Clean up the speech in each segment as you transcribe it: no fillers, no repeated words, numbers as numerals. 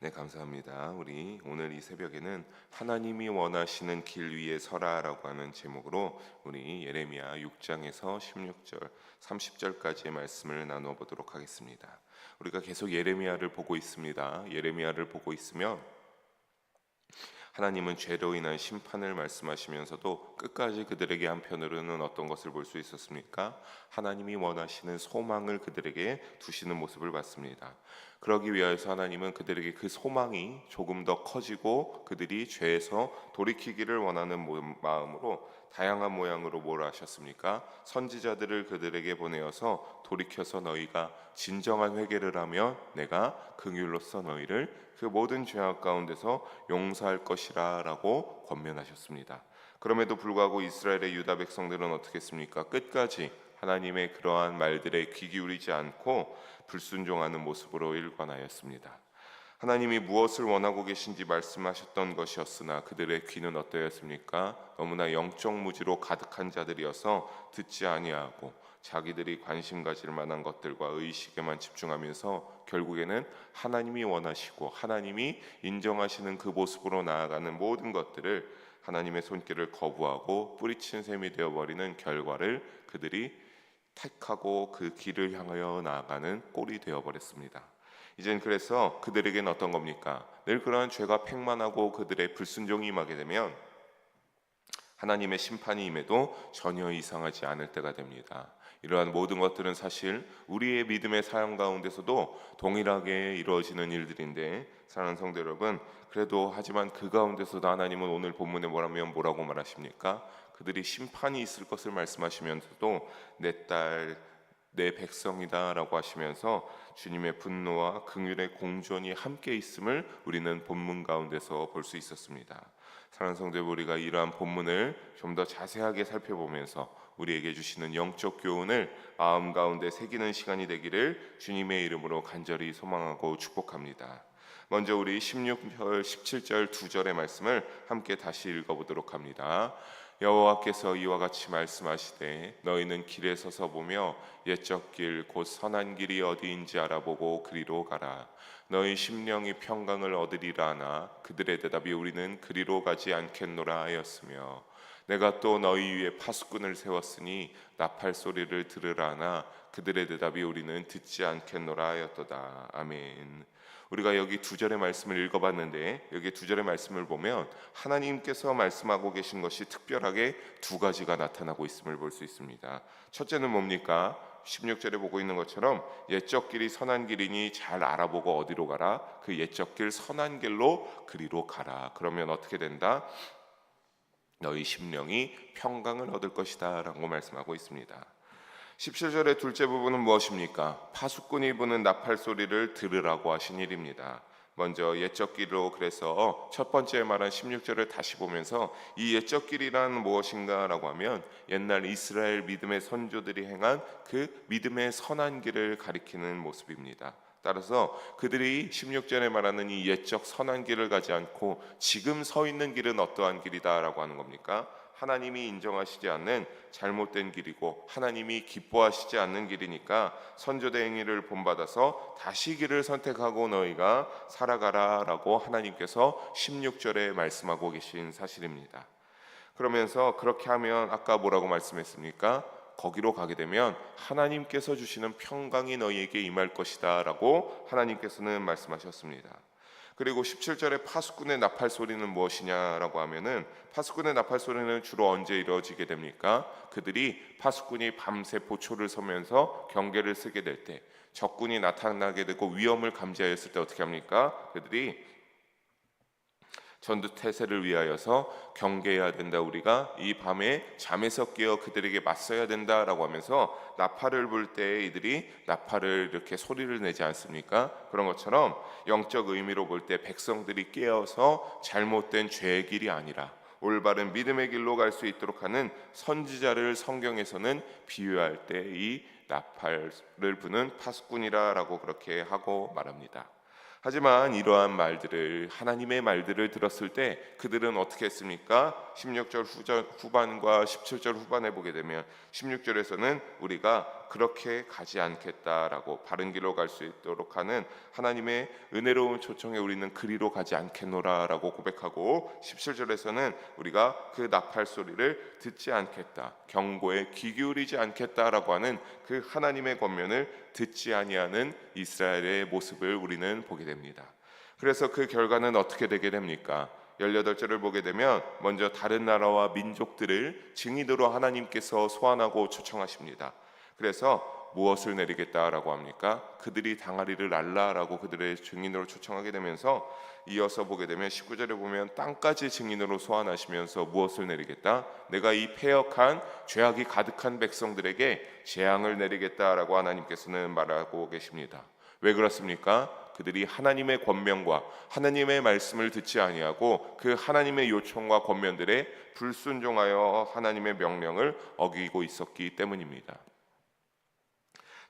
네, 감사합니다. 우리 오늘 이 새벽에는 하나님이 원하시는 길 위에 서라라고 하는 제목으로 우리 예레미야 6장에서 16절, 30절까지의 말씀을 나누어 보도록 하겠습니다. 우리가 계속 예레미야를 보고 있습니다. 예레미야를 보고 있으면 하나님은 죄로 인한 심판을 말씀하시면서도 끝까지 그들에게 한편으로는 어떤 것을 볼 수 있었습니까? 하나님이 원하시는 소망을 그들에게 두시는 모습을 봤습니다. 그러기 위하여서 하나님은 그들에게 그 소망이 조금 더 커지고 그들이 죄에서 돌이키기를 원하는 마음으로 다양한 모양으로 뭘 하셨습니까? 선지자들을 그들에게 보내어서 돌이켜서 너희가 진정한 회개를 하면 내가 긍휼로써 너희를 그 모든 죄악 가운데서 용서할 것이라 라고 권면하셨습니다. 그럼에도 불구하고 이스라엘의 유다 백성들은 어떻게 했습니까? 끝까지 하나님의 그러한 말들에 귀 기울이지 않고 불순종하는 모습으로 일관하였습니다. 하나님이 무엇을 원하고 계신지 말씀하셨던 것이었으나 그들의 귀는 어떠했습니까? 너무나 영적 무지로 가득한 자들이어서 듣지 아니하고 자기들이 관심 가질 만한 것들과 의식에만 집중하면서 결국에는 하나님이 원하시고 하나님이 인정하시는 그 모습으로 나아가는 모든 것들을 하나님의 손길을 거부하고 뿌리친 셈이 되어버리는 결과를 그들이 택하고 그 길을 향하여 나아가는 꼴이 되어버렸습니다. 이젠 그래서 그들에게는 어떤 겁니까? 늘 그러한 죄가 팽만하고 그들의 불순종이 임하게 되면 하나님의 심판이 임해도 전혀 이상하지 않을 때가 됩니다. 이러한 모든 것들은 사실 우리의 믿음의 사역 가운데서도 동일하게 이루어지는 일들인데, 사랑하는 성도 여러분, 그래도 하지만 그 가운데서도 하나님은 오늘 본문에 뭐라고 말하십니까? 그들이 심판이 있을 것을 말씀하시면서도 내 딸, 내 백성이다 라고 하시면서 주님의 분노와 긍휼의 공존이 함께 있음을 우리는 본문 가운데서 볼 수 있었습니다. 사랑하는 성도 여러분, 우리가 이러한 본문을 좀 더 자세하게 살펴보면서 우리에게 주시는 영적 교훈을 마음 가운데 새기는 시간이 되기를 주님의 이름으로 간절히 소망하고 축복합니다. 먼저 우리 16절, 17절 두 절의 말씀을 함께 다시 읽어보도록 합니다. 여호와께서 이와 같이 말씀하시되 너희는 길에 서서 보며 옛적 길 곧 선한 길이 어디인지 알아보고 그리로 가라. 너희 심령이 평강을 얻으리라 하나 그들의 대답이 우리는 그리로 가지 않겠노라 하였으며, 내가 또 너희 위에 파수꾼을 세웠으니 나팔 소리를 들으라 하나 그들의 대답이 우리는 듣지 않겠노라 하였도다. 아멘. 우리가 여기 두 절의 말씀을 읽어봤는데, 여기 두 절의 말씀을 보면 하나님께서 말씀하고 계신 것이 특별하게 두 가지가 나타나고 있음을 볼 수 있습니다. 첫째는 뭡니까? 16절에 보고 있는 것처럼 옛적 길이 선한 길이니 잘 알아보고 어디로 가라? 그 옛적 길 선한 길로 그리로 가라. 그러면 어떻게 된다? 너희 심령이 평강을 얻을 것이다 라고 말씀하고 있습니다. 17절의 둘째 부분은 무엇입니까? 파수꾼이 부는 나팔 소리를 들으라고 하신 일입니다. 먼저 옛적 길로, 그래서 첫 번째 말한 16절을 다시 보면서 이 옛적 길이란 무엇인가 라고 하면 옛날 이스라엘 믿음의 선조들이 행한 그 믿음의 선한 길을 가리키는 모습입니다. 따라서 그들이 16절에 말하는 이 옛적 선한 길을 가지 않고 지금 서 있는 길은 어떠한 길이다 라고 하는 겁니까? 하나님이 인정하시지 않는 잘못된 길이고 하나님이 기뻐하시지 않는 길이니까 선조의 행위를 본받아서 다시 길을 선택하고 너희가 살아가라 라고 하나님께서 16절에 말씀하고 계신 사실입니다. 그러면서 그렇게 하면 아까 뭐라고 말씀했습니까? 거기로 가게 되면 하나님께서 주시는 평강이 너희에게 임할 것이다 라고 하나님께서는 말씀하셨습니다. 그리고 17절에 파수꾼의 나팔 소리는 무엇이냐라고 하면은, 파수꾼의 나팔 소리는 주로 언제 이루어지게 됩니까? 그들이 파수꾼이 밤새 보초를 서면서 경계를 쓰게 될 때, 적군이 나타나게 되고 위험을 감지하였을 때 어떻게 합니까? 그들이 전투 태세를 위하여서 경계해야 된다, 우리가 이 밤에 잠에서 깨어 그들에게 맞서야 된다라고 하면서 나팔을 불 때 이들이 나팔을 이렇게 소리를 내지 않습니까? 그런 것처럼 영적 의미로 볼 때 백성들이 깨어서 잘못된 죄의 길이 아니라 올바른 믿음의 길로 갈 수 있도록 하는 선지자를 성경에서는 비유할 때 이 나팔을 부는 파수꾼이라고 그렇게 하고 말합니다. 하지만 이러한 말들을, 하나님의 말들을 들었을 때 그들은 어떻게 했습니까? 16절 후반과 17절 후반에 보게 되면 16절에서는 우리가 그렇게 가지 않겠다라고 바른 길로 갈 수 있도록 하는 하나님의 은혜로운 초청에 우리는 그리로 가지 않겠노라라고 고백하고 17절에서는 우리가 그 나팔 소리를 듣지 않겠다, 경고에 귀 기울이지 않겠다라고 하는 그 하나님의 권면을 듣지 아니하는 이스라엘의 모습을 우리는 보게 됩니다. 그래서 그 결과는 어떻게 되게 됩니까? 18절을 보게 되면 먼저 다른 나라와 민족들을 증인으로 하나님께서 소환하고 초청하십니다. 그래서 무엇을 내리겠다라고 합니까? 그들이 당하리를 알라라고 그들의 증인으로 초청하게 되면서 이어서 보게 되면 19절에 보면 땅까지 증인으로 소환하시면서 무엇을 내리겠다? 내가 이 패역한 죄악이 가득한 백성들에게 재앙을 내리겠다라고 하나님께서는 말하고 계십니다. 왜 그렇습니까? 그들이 하나님의 권명과 하나님의 말씀을 듣지 아니하고 그 하나님의 요청과 권면들에 불순종하여 하나님의 명령을 어기고 있었기 때문입니다.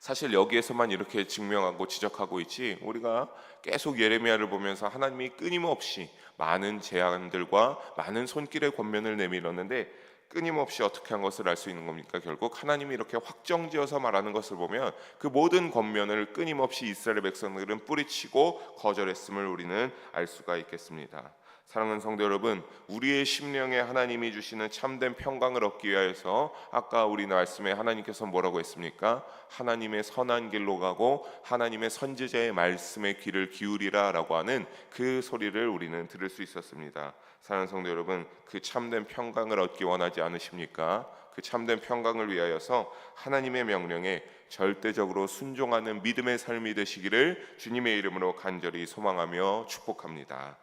사실 여기에서만 이렇게 증명하고 지적하고 있지, 우리가 계속 예레미야를 보면서 하나님이 끊임없이 많은 제안들과 많은 손길의 권면을 내밀었는데 끊임없이 어떻게 한 것을 알 수 있는 겁니까? 결국 하나님이 이렇게 확정지어서 말하는 것을 보면 그 모든 권면을 끊임없이 이스라엘 백성들은 뿌리치고 거절했음을 우리는 알 수가 있겠습니다. 사랑하는 성도 여러분, 우리의 심령에 하나님이 주시는 참된 평강을 얻기 위하여서 아까 우리 말씀에 하나님께서 뭐라고 했습니까? 하나님의 선한 길로 가고 하나님의 선지자의 말씀에 귀를 기울이라 라고 하는 그 소리를 우리는 들을 수 있었습니다. 사랑하는 성도 여러분, 그 참된 평강을 얻기 원하지 않으십니까? 그 참된 평강을 위하여서 하나님의 명령에 절대적으로 순종하는 믿음의 삶이 되시기를 주님의 이름으로 간절히 소망하며 축복합니다.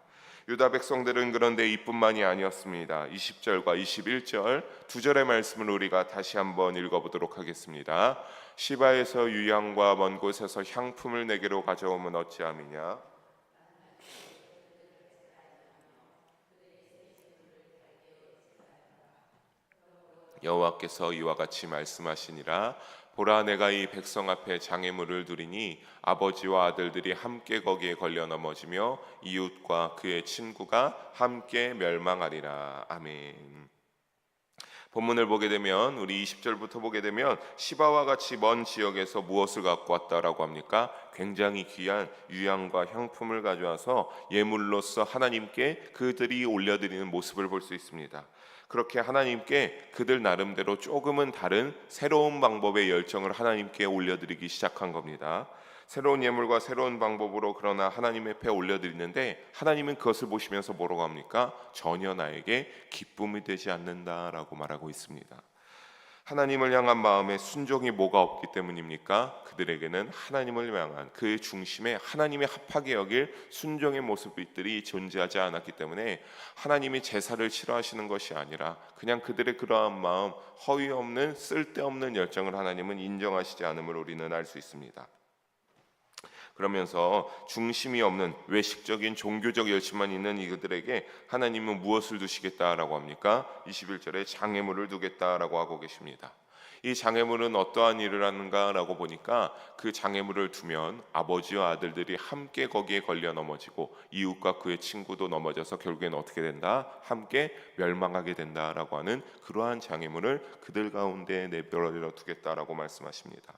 유다 백성들은 그런데 이뿐만이 아니었습니다. 20절과 21절 두 절의 말씀을 우리가 다시 한번 읽어보도록 하겠습니다. 시바에서 유향과 먼 곳에서 향품을 내게로 가져오면 어찌함이냐? 여호와께서 이와 같이 말씀하시니라. 보라, 내가 이 백성 앞에 장애물을 두리니 아버지와 아들들이 함께 거기에 걸려 넘어지며 이웃과 그의 친구가 함께 멸망하리라. 아멘. 본문을 보게 되면 우리 20절부터 보게 되면 시바와 같이 먼 지역에서 무엇을 갖고 왔다라고 합니까? 굉장히 귀한 유향과 향품을 가져와서 예물로서 하나님께 그들이 올려드리는 모습을 볼 수 있습니다. 그렇게 하나님께 그들 나름대로 조금은 다른 새로운 방법의 열정을 하나님께 올려드리기 시작한 겁니다. 새로운 예물과 새로운 방법으로 그러나 하나님 앞에 올려드리는데 하나님은 그것을 보시면서 뭐라고 합니까? 전혀 나에게 기쁨이 되지 않는다라고 말하고 있습니다. 하나님을 향한 마음에 순종이 뭐가 없기 때문입니까? 그들에게는 하나님을 향한 그 중심에 하나님의 합하게 여길 순종의 모습들이 존재하지 않았기 때문에 하나님이 제사를 치러하시는 것이 아니라 그냥 그들의 그러한 마음, 허위 없는 쓸데없는 열정을 하나님은 인정하시지 않음을 우리는 알 수 있습니다. 그러면서 중심이 없는 외식적인 종교적 열심만 있는 이들에게 하나님은 무엇을 두시겠다라고 합니까? 21절에 장애물을 두겠다라고 하고 계십니다. 이 장애물은 어떠한 일을 하는가라고 보니까 그 장애물을 두면 아버지와 아들들이 함께 거기에 걸려 넘어지고 이웃과 그의 친구도 넘어져서 결국에는 어떻게 된다? 함께 멸망하게 된다라고 하는 그러한 장애물을 그들 가운데 내버려 두겠다라고 말씀하십니다.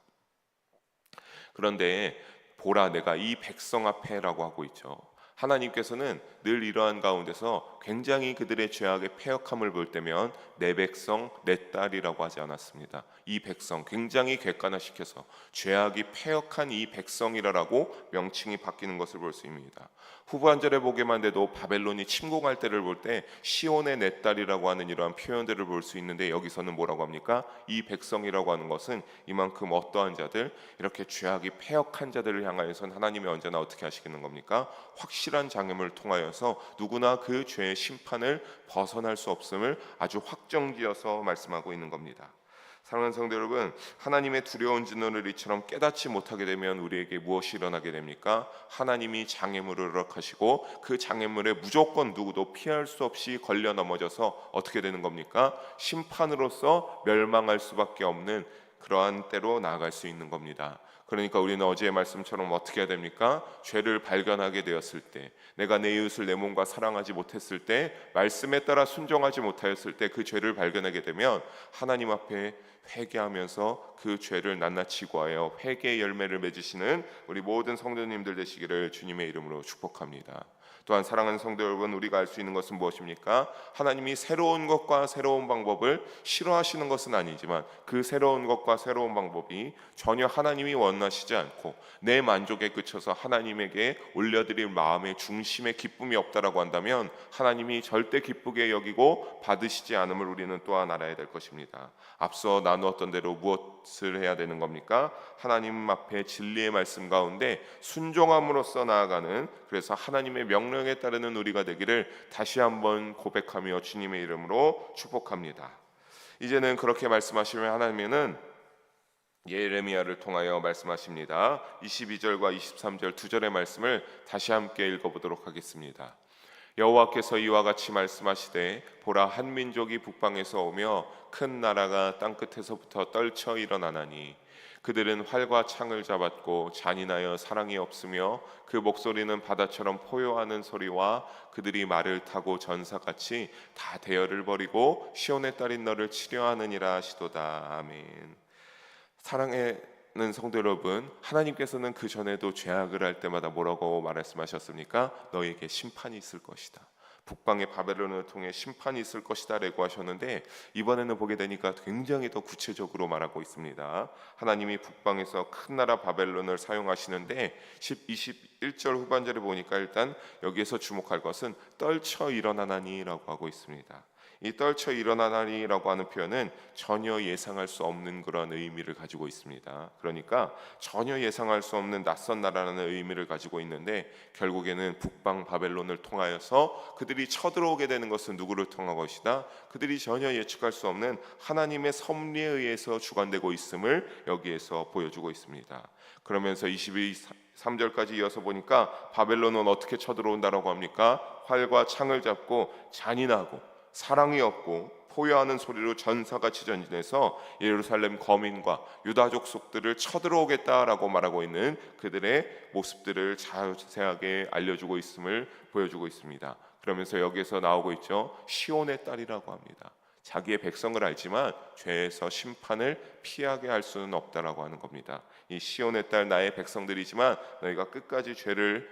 그런데 보라, 내가 이 백성 앞에라고 하고 있죠. 하나님께서는 늘 이러한 가운데서 굉장히 그들의 죄악의 패역함을 볼 때면 내 백성 내 딸이라고 하지 않았습니다. 이 백성 굉장히 객관화시켜서 죄악이 패역한 이 백성이라고 명칭이 바뀌는 것을 볼 수 있습니다. 후반절에 보게만 돼도 바벨론이 침공할 때를 볼 때 시온의 내 딸이라고 하는 이러한 표현들을 볼 수 있는데 여기서는 뭐라고 합니까? 이 백성이라고 하는 것은 이만큼 어떠한 자들, 이렇게 죄악이 패역한 자들을 향하여서는 하나님이 언제나 어떻게 하시겠는 겁니까? 확실한 장애물을 통하여서 누구나 그 죄의 심판을 벗어날 수 없음을 아주 확정지어서 말씀하고 있는 겁니다. 사랑하는 성도 여러분, 하나님의 두려운 진노를 이처럼 깨닫지 못하게 되면 우리에게 무엇이 일어나게 됩니까? 하나님이 장애물을 허락하시고 그 장애물에 무조건 누구도 피할 수 없이 걸려 넘어져서 어떻게 되는 겁니까? 심판으로서 멸망할 수밖에 없는 그러한 때로 나아갈 수 있는 겁니다. 그러니까 우리는 어제의 말씀처럼 어떻게 해야 됩니까? 죄를 발견하게 되었을 때, 내가 내 이웃을 내 몸과 사랑하지 못했을 때, 말씀에 따라 순종하지 못하였을 때 그 죄를 발견하게 되면 하나님 앞에 회개하면서 그 죄를 낱낱이 구하여 회개의 열매를 맺으시는 우리 모든 성도님들 되시기를 주님의 이름으로 축복합니다. 또한 사랑하는 성도 여러분, 우리가 알 수 있는 것은 무엇입니까? 하나님이 새로운 것과 새로운 방법을 싫어하시는 것은 아니지만 그 새로운 것과 새로운 방법이 전혀 하나님이 원하시지 않고 내 만족에 그쳐서 하나님에게 올려드릴 마음의 중심에 기쁨이 없다라고 한다면 하나님이 절대 기쁘게 여기고 받으시지 않음을 우리는 또한 알아야 될 것입니다. 앞서 나누었던 대로 무엇을 해야 되는 겁니까? 하나님 앞에 진리의 말씀 가운데 순종함으로써 나아가는, 그래서 하나님의 명령에 따르는 우리가 되기를 다시 한번 고백하며 주님의 이름으로 축복합니다. 이제는 그렇게 말씀하시면 하나님은 예레미야를 통하여 말씀하십니다. 22절과 23절 두 절의 말씀을 다시 함께 읽어보도록 하겠습니다. 여호와께서 이와 같이 말씀하시되 보라, 한 민족이 북방에서 오며 큰 나라가 땅끝에서부터 떨쳐 일어나나니 그들은 활과 창을 잡았고 잔인하여 사랑이 없으며 그 목소리는 바다처럼 포효하는 소리와 그들이 말을 타고 전사같이 다 대열을 벌이고 시온의 딸인 너를 치려하느니라 하시도다. 아멘. 사랑하는 성도 여러분, 하나님께서는 그 전에도 죄악을 할 때마다 뭐라고 말씀하셨습니까? 너에게 심판이 있을 것이다. 북방의 바벨론을 통해 심판이 있을 것이다 라고 하셨는데, 이번에는 보게 되니까 굉장히 더 구체적으로 말하고 있습니다. 하나님이 북방에서 큰 나라 바벨론을 사용하시는데 21절 후반절에 보니까 일단 여기에서 주목할 것은 떨쳐 일어나나니 라고 하고 있습니다. 이 떨쳐 일어나나니라고 하는 표현은 전혀 예상할 수 없는 그런 의미를 가지고 있습니다. 그러니까 전혀 예상할 수 없는 낯선 나라라는 의미를 가지고 있는데, 결국에는 북방 바벨론을 통하여서 그들이 쳐들어오게 되는 것은 누구를 통한 것이다? 그들이 전혀 예측할 수 없는 하나님의 섭리에 의해서 주관되고 있음을 여기에서 보여주고 있습니다. 그러면서 23절까지 이어서 보니까 바벨론은 어떻게 쳐들어온다라고 합니까? 활과 창을 잡고 잔인하고 사랑이 없고 포효하는 소리로 전사같이 전진해서 예루살렘 거민과 유다 족속들을 쳐들어오겠다라고 말하고 있는 그들의 모습들을 자세하게 알려주고 있음을 보여주고 있습니다. 그러면서 여기에서 나오고 있죠. 시온의 딸이라고 합니다. 자기의 백성을 알지만 죄에서 심판을 피하게 할 수는 없다라고 하는 겁니다. 이 시온의 딸, 나의 백성들이지만 너희가 끝까지 죄를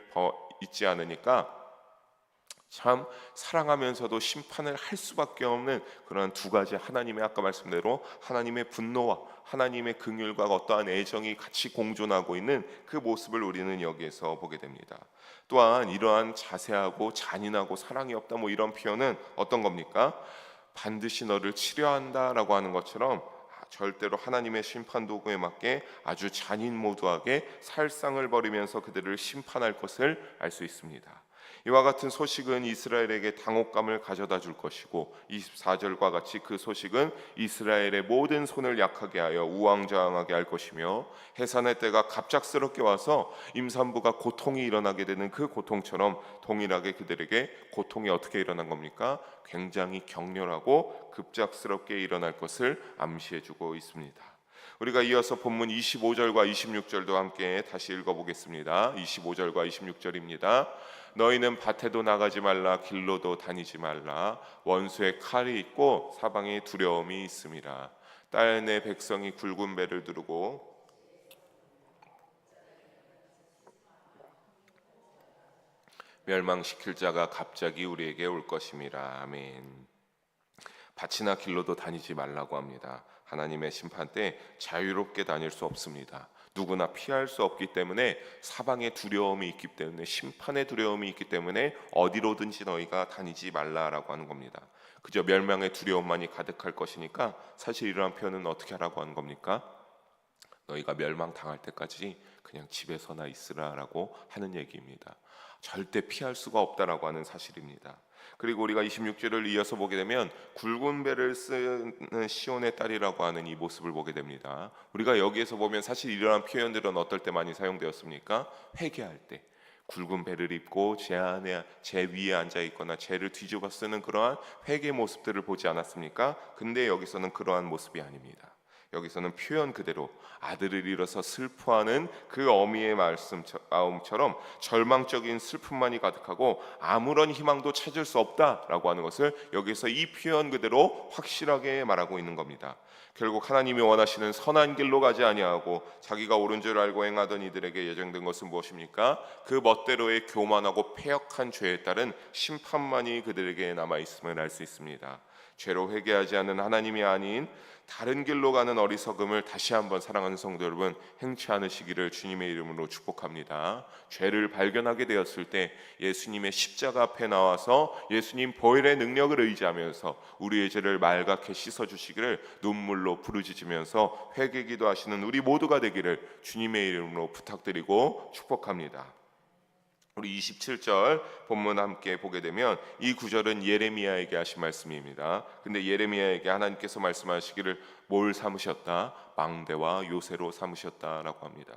잊지 않으니까 참 사랑하면서도 심판을 할 수밖에 없는 그런 두 가지, 하나님의 아까 말씀대로 하나님의 분노와 하나님의 긍휼과 어떠한 애정이 같이 공존하고 있는 그 모습을 우리는 여기에서 보게 됩니다. 또한 이러한 자세하고 잔인하고 사랑이 없다 이런 표현은 어떤 겁니까? 반드시 너를 치려한다라고 하는 것처럼 절대로 하나님의 심판 도구에 맞게 아주 잔인모도하게 살상을 벌이면서 그들을 심판할 것을 알 수 있습니다. 이와 같은 소식은 이스라엘에게 당혹감을 가져다 줄 것이고, 24절과 같이 그 소식은 이스라엘의 모든 손을 약하게 하여 우왕좌왕하게 할 것이며, 해산의 때가 갑작스럽게 와서 임산부가 고통이 일어나게 되는 그 고통처럼 동일하게 그들에게 고통이 어떻게 일어난 겁니까? 굉장히 격렬하고 급작스럽게 일어날 것을 암시해주고 있습니다. 우리가 이어서 본문 25절과 26절도 함께 다시 읽어보겠습니다. 25절과 26절입니다. 너희는 밭에도 나가지 말라, 길로도 다니지 말라. 원수의 칼이 있고 사방에 두려움이 있음이라. 딸 내 백성이 굵은 배를 두르고 멸망시킬 자가 갑자기 우리에게 올 것임이라. 아멘. 밭이나 길로도 다니지 말라고 합니다. 하나님의 심판 때 자유롭게 다닐 수 없습니다. 누구나 피할 수 없기 때문에, 사방에 두려움이 있기 때문에, 심판의 두려움이 있기 때문에 어디로든지 너희가 다니지 말라라고 하는 겁니다. 그저 멸망의 두려움만이 가득할 것이니까 사실 이러한 표현은 어떻게 하라고 하는 겁니까? 너희가 멸망당할 때까지 그냥 집에서나 있으라라고 하는 얘기입니다. 절대 피할 수가 없다라고 하는 사실입니다. 그리고 우리가 26절을 이어서 보게 되면 굵은 배를 쓰는 시온의 딸이라고 하는 이 모습을 보게 됩니다. 우리가 여기에서 보면 사실 이러한 표현들은 어떨 때 많이 사용되었습니까? 회개할 때 굵은 배를 입고 제 위에 앉아 있거나 죄를 뒤집어 쓰는 그러한 회개 모습들을 보지 않았습니까? 근데 여기서는 그러한 모습이 아닙니다. 여기서는 표현 그대로 아들을 잃어서 슬퍼하는 그 어미의 마음처럼 절망적인 슬픔만이 가득하고 아무런 희망도 찾을 수 없다라고 하는 것을 여기서 이 표현 그대로 확실하게 말하고 있는 겁니다. 결국 하나님이 원하시는 선한 길로 가지 아니하고 자기가 옳은 줄 알고 행하던 이들에게 예정된 것은 무엇입니까? 그 멋대로의 교만하고 패역한 죄에 따른 심판만이 그들에게 남아있음을 알 수 있습니다. 죄로 회개하지 않는 하나님이 아닌 다른 길로 가는 어리석음을 다시 한번 사랑하는 성도 여러분 행치 않으시기를 주님의 이름으로 축복합니다. 죄를 발견하게 되었을 때 예수님의 십자가 앞에 나와서 예수님 보혈의 능력을 의지하면서 우리의 죄를 말갛게 씻어주시기를 눈물로 부르짖으면서 회개기도 하시는 우리 모두가 되기를 주님의 이름으로 부탁드리고 축복합니다. 우리 27절 본문 함께 보게 되면 이 구절은 예레미야에게 하신 말씀입니다. 근데 예레미야에게 하나님께서 말씀하시기를 뭘 삼으셨다? 망대와 요새로 삼으셨다라고 합니다.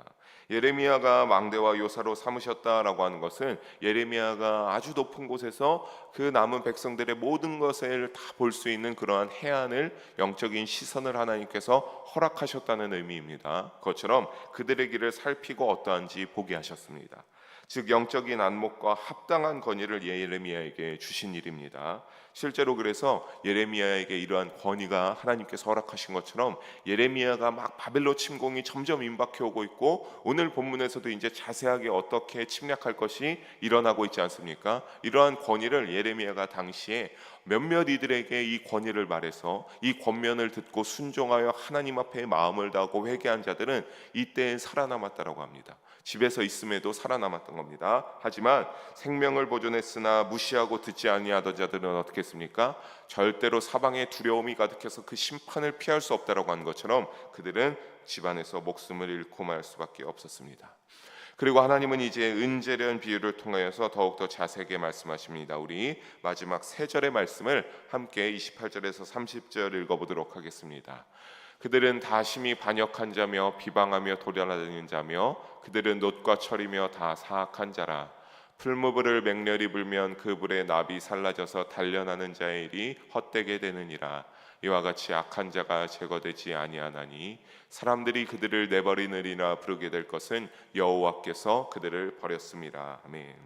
예레미야가 망대와 요새로 삼으셨다라고 하는 것은 예레미야가 아주 높은 곳에서 그 남은 백성들의 모든 것을 다 볼 수 있는 그러한 해안을 영적인 시선을 하나님께서 허락하셨다는 의미입니다. 그것처럼 그들의 길을 살피고 어떠한지 보게 하셨습니다. 즉 영적인 안목과 합당한 권위를 예레미야에게 주신 일입니다. 실제로 그래서 예레미야에게 이러한 권위가 하나님께서 허락하신 것처럼 예레미야가 막 바벨론 침공이 점점 임박해 오고 있고 오늘 본문에서도 이제 자세하게 어떻게 침략할 것이 일어나고 있지 않습니까? 이러한 권위를 예레미야가 당시에 몇몇 이들에게 이 권위를 말해서 이 권면을 듣고 순종하여 하나님 앞에 마음을 다하고 회개한 자들은 이때에 살아남았다라고 합니다. 집에서 있음에도 살아남았던 겁니다. 하지만 생명을 보존했으나 무시하고 듣지 아니하던 자들은 어떻게 했습니까? 절대로 사방에 두려움이 가득해서 그 심판을 피할 수 없다라고 하는 것처럼 그들은 집안에서 목숨을 잃고 말 수밖에 없었습니다. 그리고 하나님은 이제 은재련 비유를 통하여서 더욱더 자세하게 말씀하십니다. 우리 마지막 세 절의 말씀을 함께 28절에서 30절 읽어보도록 하겠습니다. 그들은 다 심히 반역한 자며 비방하며 도련하는 자며 그들은 놋과 철이며 다 사악한 자라. 풀무불을 맹렬히 불면 그 불에 납이 살라져서 단련하는 자의 일이 헛되게 되느니라. 이와 같이 악한 자가 제거되지 아니하나니 사람들이 그들을 내버리느니라 부르게 될 것은 여호와께서 그들을 버렸습니다. 아멘.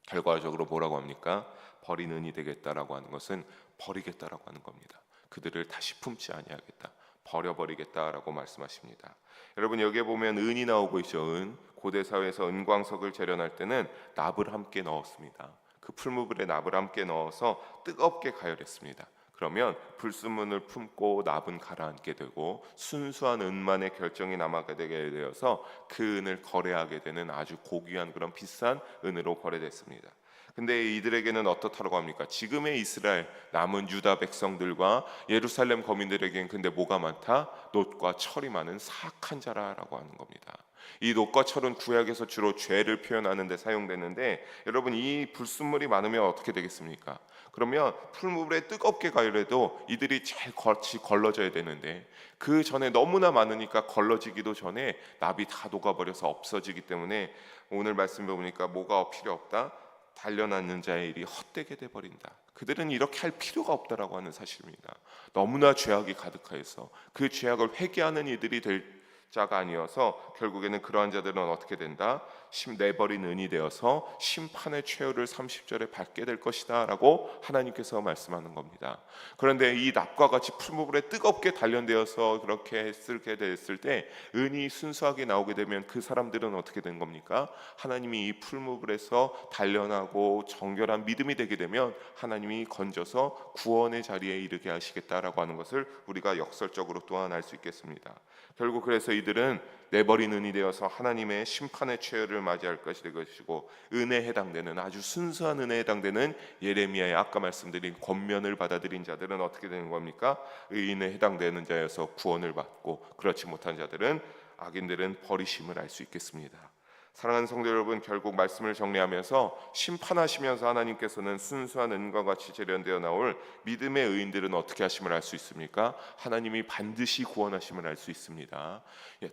결과적으로 뭐라고 합니까? 버리는이 되겠다라고 하는 것은 버리겠다라고 하는 겁니다. 그들을 다시 품지 아니하겠다, 버려버리겠다라고 말씀하십니다. 여러분 여기에 보면 은이 나오고 있죠. 은. 고대 사회에서 은광석을 재련할 때는 납을 함께 넣었습니다. 그 풀무불에 납을 함께 넣어서 뜨겁게 가열했습니다. 그러면 불순물을 품고 납은 가라앉게 되고 순수한 은만의 결정이 남아게 되게 되어서 그 은을 거래하게 되는 아주 고귀한 그런 비싼 은으로 거래됐습니다. 근데 이들에게는 어떻다고 합니까? 지금의 이스라엘 남은 유다 백성들과 예루살렘 거민들에게는 근데 뭐가 많다? 놋과 철이 많은 사악한 자라라고 하는 겁니다. 이 놋과 철은 구약에서 주로 죄를 표현하는 데 사용되는데 여러분 이 불순물이 많으면 어떻게 되겠습니까? 그러면 풀무불에 뜨겁게 가열해도 이들이 잘 같이 걸러져야 되는데 그 전에 너무나 많으니까 걸러지기도 전에 납이 다 녹아버려서 없어지기 때문에 오늘 말씀해 보니까 뭐가 필요 없다? 단련하는 자의 일이 헛되게 돼버린다. 그들은 이렇게 할 필요가 없다라고 하는 사실입니다. 너무나 죄악이 가득하여서 그 죄악을 회개하는 이들이 될 자가 아니어서 결국에는 그러한 자들은 어떻게 된다? 내버린 은이 되어서 심판의 최후를 30절에 받게 될 것이다 라고 하나님께서 말씀하는 겁니다. 그런데 이 납과 같이 풀무불에 뜨겁게 단련되어서 그렇게 쓰게 됐을 때 은이 순수하게 나오게 되면 그 사람들은 어떻게 된 겁니까? 하나님이 이 풀무불에서 단련하고 정결한 믿음이 되게 되면 하나님이 건져서 구원의 자리에 이르게 하시겠다라고 하는 것을 우리가 역설적으로 또한 알 수 있겠습니다. 결국 그래서 이들은 내버린 은이 되어서 하나님의 심판의 최후를 맞이할 것이 될 것이고 은혜에 해당되는 아주 순수한 은혜에 해당되는 예레미야의 아까 말씀드린 권면을 받아들인 자들은 어떻게 되는 겁니까? 의인에 해당되는 자여서 구원을 받고 그렇지 못한 자들은 악인들은 버리심을 알 수 있겠습니다. 사랑하는 성도 여러분, 결국 말씀을 정리하면서 심판하시면서 하나님께서는 순수한 은과 같이 재련되어 나올 믿음의 의인들은 어떻게 하심을 알 수 있습니까? 하나님이 반드시 구원하심을 알 수 있습니다.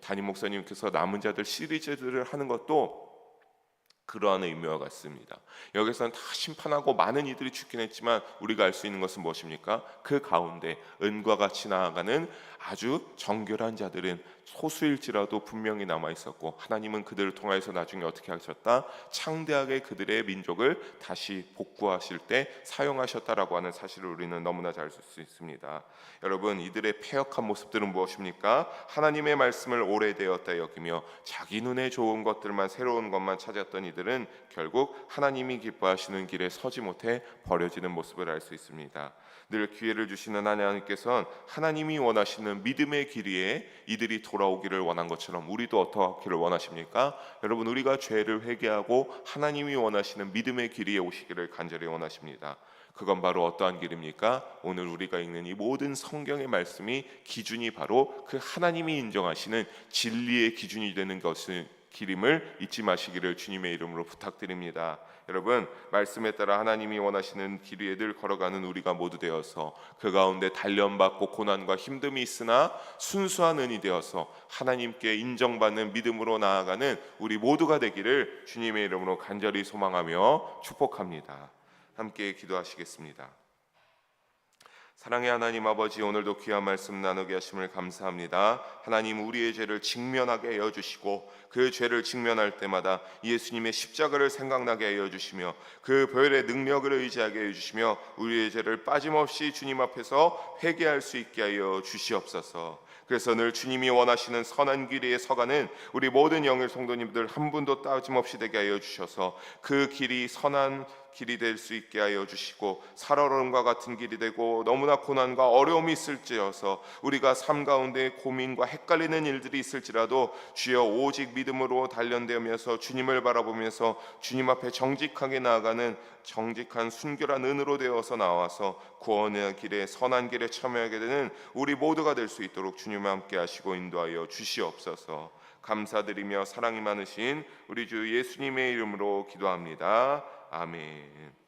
담임 목사님께서 남은 자들 시리즈들을 하는 것도 그러한 의미와 같습니다. 여기서는 다 심판하고 많은 이들이 죽긴 했지만 우리가 알 수 있는 것은 무엇입니까? 그 가운데 은과 같이 나아가는 아주 정결한 자들은 소수일지라도 분명히 남아 있었고, 하나님은 그들을 통해서 나중에 어떻게 하셨다? 창대하게 그들의 민족을 다시 복구하실 때 사용하셨다라고 하는 사실을 우리는 너무나 잘 알 수 있습니다. 여러분, 이들의 패역한 모습들은 무엇입니까? 하나님의 말씀을 오래되었다 여기며 자기 눈에 좋은 것들만, 새로운 것만 찾았던 이들은 결국 하나님이 기뻐하시는 길에 서지 못해 버려지는 모습을 알 수 있습니다. 늘 기회를 주시는 하나님께서는 하나님이 원하시는 믿음의 길 위에 이들이 돌아오기를 원한 것처럼 우리도 어떠하기를 원하십니까? 여러분, 우리가 죄를 회개하고 하나님이 원하시는 믿음의 길 위에 오시기를 간절히 원하십니다. 그건 바로 어떠한 길입니까? 오늘 우리가 읽는 이 모든 성경의 말씀이 기준이 바로 그 하나님이 인정하시는 진리의 기준이 되는 것을 길임을 잊지 마시기를 주님의 이름으로 부탁드립니다. 여러분, 말씀에 따라 하나님이 원하시는 길 위에 늘 걸어가는 우리가 모두 되어서 그 가운데 단련받고 고난과 힘듦이 있으나 순수한 은이 되어서 하나님께 인정받는 믿음으로 나아가는 우리 모두가 되기를 주님의 이름으로 간절히 소망하며 축복합니다. 함께 기도하시겠습니다. 사랑의 하나님 아버지, 오늘도 귀한 말씀 나누게 하심을 감사합니다. 하나님, 우리의 죄를 직면하게 하여 주시고 그 죄를 직면할 때마다 예수님의 십자가를 생각나게 하여 주시며 그 보혈의 능력을 의지하게 해 주시며 우리의 죄를 빠짐없이 주님 앞에서 회개할 수 있게 하여 주시옵소서. 그래서 늘 주님이 원하시는 선한 길 위에 서가는 우리 모든 영의 성도님들 한 분도 빠짐없이 되게 하여 주셔서 그 길이 선한 길이 될 수 있게 하여 주시고, 살얼음과 같은 길이 되고 너무나 고난과 어려움이 있을지어서 우리가 삶 가운데 고민과 헷갈리는 일들이 있을지라도 주여 오직 믿음으로 단련되면서 주님을 바라보면서 주님 앞에 정직하게 나아가는 정직한 순결한 은으로 되어서 나와서 구원의 길에 선한 길에 참여하게 되는 우리 모두가 될 수 있도록 주님과 함께 하시고 인도하여 주시옵소서. 감사드리며 사랑이 많으신 우리 주 예수님의 이름으로 기도합니다. 아멘.